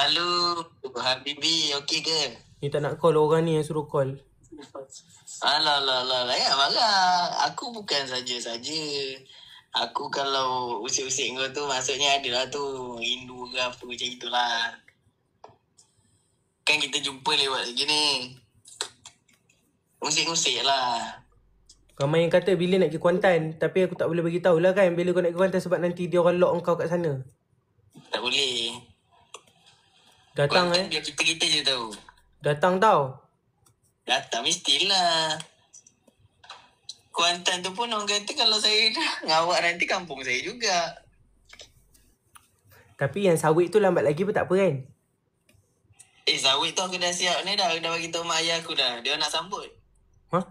Halo, Habibi, okey ke? Ni tak nak call orang ni yang suruh call. Alah, ya marah. Aku bukan saja-saja. Aku kalau usik-usik kau tu maksudnya adalah tu rindu ke apa macam itulah. Kan kita jumpa lewat gini. Usik-usik lah. Ramai yang kata bila nak pergi Kuantan, tapi aku tak boleh bagi tahu lah kan bila kau nak pergi Kuantan sebab nanti dia orang lock kau kat sana. Tak boleh. Datang Kuantan biar kita je tahu. Datang tau. Datang mestilah. Kuantan tu pun orang kata kalau saya ngawak nanti kampung saya juga. Tapi yang sawit tu lambat lagi pun tak apa kan? Sawit tu aku dah siap ni dah. Dah bagi tahu mak ayah aku dah. Dia nak sambut. Ha?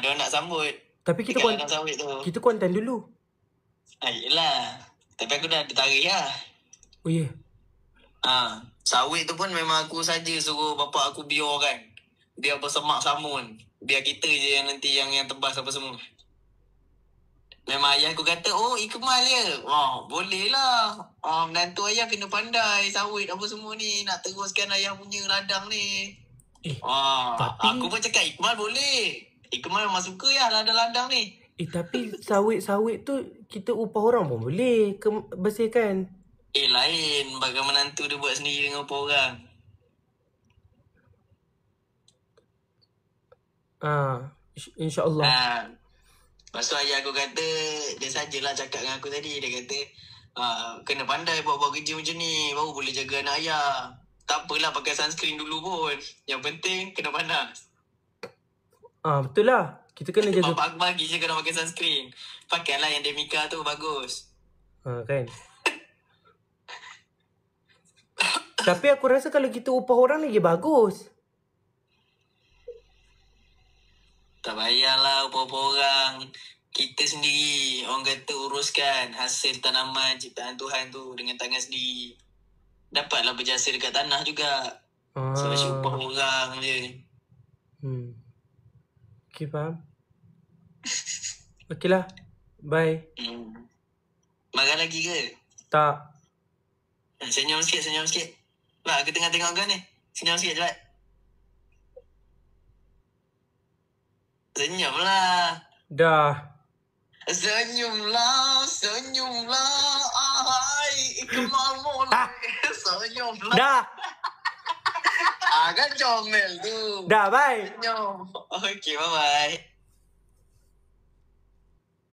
Dia nak sambut. Tapi kita sawit tu. Kita Kuantan dulu. Yelah. Tapi aku dah tarikh lah. Oh ya. Sawit tu pun memang aku saja suruh bapak aku biar kan. Biar bersemak samun. Biar kita je yang nanti yang tebas apa semua. Memang ayah aku kata, Ikmal je. Boleh lah. Menantu ayah kena pandai sawit apa semua ni. Nak teruskan ayah punya ladang ni. Tapi aku pun cakap Ikmal boleh. Ikmal memang suka ya ladang-ladang ni. Tapi sawit tu kita upah orang pun boleh bersihkan. Lain. Bagaimana menantu dia buat sendiri dengan upah orang. InsyaAllah. Lepas tu ayah aku kata, dia sajalah cakap dengan aku tadi. Dia kata, kena pandai buat-buat kerja macam ni. Baru boleh jaga anak ayah. Tak apalah pakai sunscreen dulu pun. Yang penting kena panas. Betul lah. Kita kena jaga. Bapak aku bagi je kena pakai sunscreen. Pakailah yang Demika tu, bagus. Kan. Tapi aku rasa kalau kita upah orang lagi bagus. Tak payahlah upah-upah orang. Kita sendiri, orang kata uruskan hasil tanaman ciptaan Tuhan tu dengan tangan sendiri. Dapatlah berjasa dekat tanah juga. Sebab upah orang je. Okay, faham. Okay lah. Bye. Marah lagi ke? Tak. Senyum sikit. Lah, aku tengah tengok kau ni. Senyum sikit cepat. Senyumlah. Dah. Senyumlah. Ikmal mulai. Senyumlah. Dah. Kan comel tu. Dah, bye. Senyum. Okay, bye-bye.